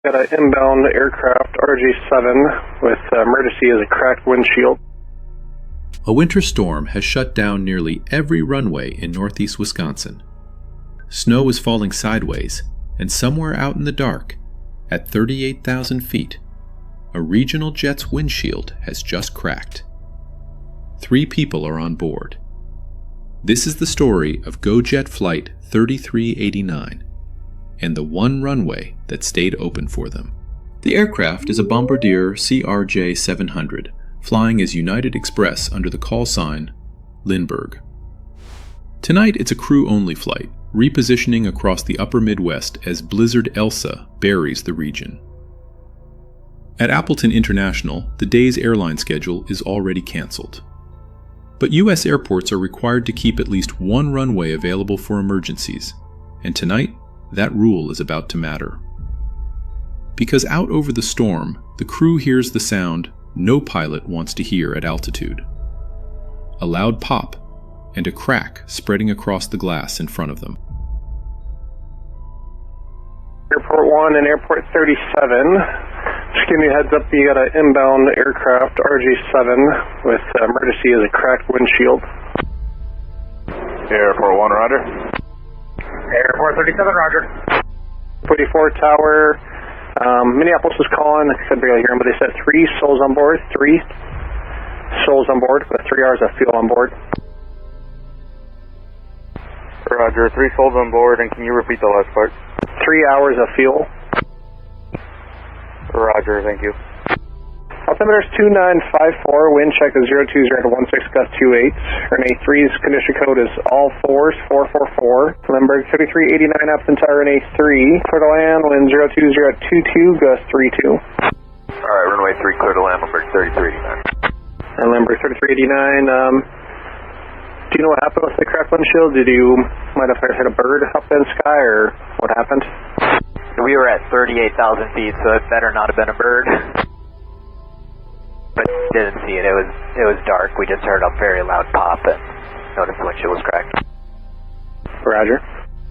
Got an inbound aircraft RJ-7 with emergency as a cracked windshield. A winter storm has shut down nearly every runway in northeast Wisconsin. Snow is falling sideways, and somewhere out in the dark, at 38,000 feet, a regional jet's windshield has just cracked. 3 people are on board. This is the story of GoJet Flight 3389 and the one runway that stayed open for them. The aircraft is a Bombardier CRJ-700, flying as United Express under the call sign Lindbergh. Tonight it's a crew-only flight, repositioning across the upper Midwest as Blizzard Elsa buries the region. At Appleton International, the day's airline schedule is already canceled. But U.S. airports are required to keep at least one runway available for emergencies, and tonight, that rule is about to matter. Because out over the storm, the crew hears the sound no pilot wants to hear at altitude. A loud pop, and a crack spreading across the glass in front of them. Airport 1 and Airport 37. Just giving you a heads up, you got an inbound aircraft RJ-7 with emergency as a cracked windshield. Airport 1, roger. Airport 37, roger. 44 Tower, Minneapolis is calling. I said barely hear them, but they said 3 souls on board. 3 souls on board with 3 hours of fuel on board. Roger, 3 souls on board, and can you repeat the last part? 3 hours of fuel. Roger, thank you. Altimeter is 2954, wind check is 020 to 16 gust 28. RNA 3's condition code is all 4s 444. Lindbergh 3389 Appleton Tower RNA 3. Clear to land, wind 020 at 22 gust 32. Alright, runway 3 clear to land, Lindbergh 3389. And Lindbergh 3389, do you know what happened with the cracked windshield? Did you might have hit a bird up in the sky, or what happened? We were at 38,000 feet, so it better not have been a bird. But didn't see it. It was dark. We just heard a very loud pop and noticed the windshield was cracked. Roger.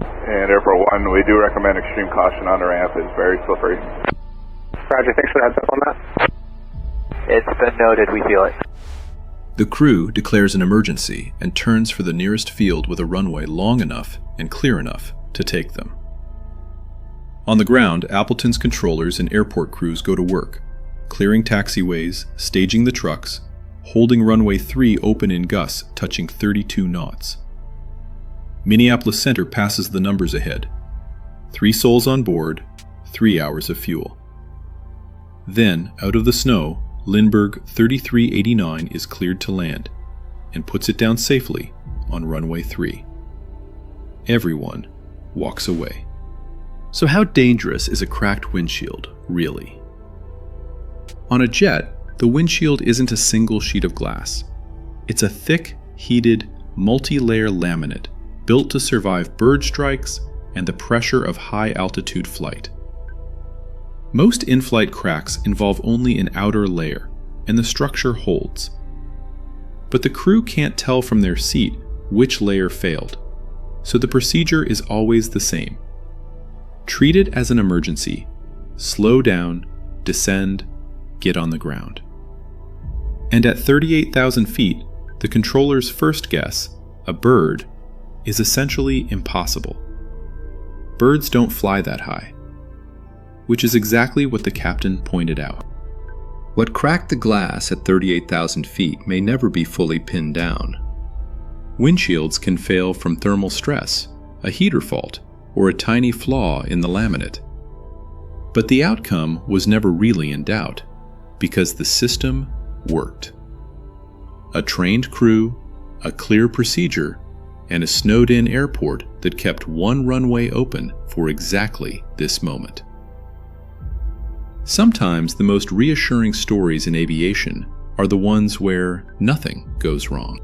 And Airport 1, we do recommend extreme caution on the ramp. It's very slippery. Roger, thanks for the heads up on that. It's been noted. We feel it. The crew declares an emergency and turns for the nearest field with a runway long enough and clear enough to take them. On the ground, Appleton's controllers and airport crews go to work, clearing taxiways, staging the trucks, holding runway 3 open in gusts touching 32 knots. Minneapolis Center passes the numbers ahead. 3 souls on board, 3 hours of fuel. Then, out of the snow, Lindbergh 3389 is cleared to land and puts it down safely on runway 3. Everyone walks away. So how dangerous is a cracked windshield, really? On a jet, the windshield isn't a single sheet of glass. It's a thick, heated, multi-layer laminate built to survive bird strikes and the pressure of high-altitude flight. Most in-flight cracks involve only an outer layer, and the structure holds. But the crew can't tell from their seat which layer failed, so the procedure is always the same. Treat it as an emergency. Slow down, descend, get on the ground. And at 38,000 feet, the controller's first guess, a bird, is essentially impossible. Birds don't fly that high, which is exactly what the captain pointed out. What cracked the glass at 38,000 feet may never be fully pinned down. Windshields can fail from thermal stress, a heater fault, or a tiny flaw in the laminate. But the outcome was never really in doubt, because the system worked. A trained crew, a clear procedure, and a snowed-in airport that kept one runway open for exactly this moment. Sometimes the most reassuring stories in aviation are the ones where nothing goes wrong.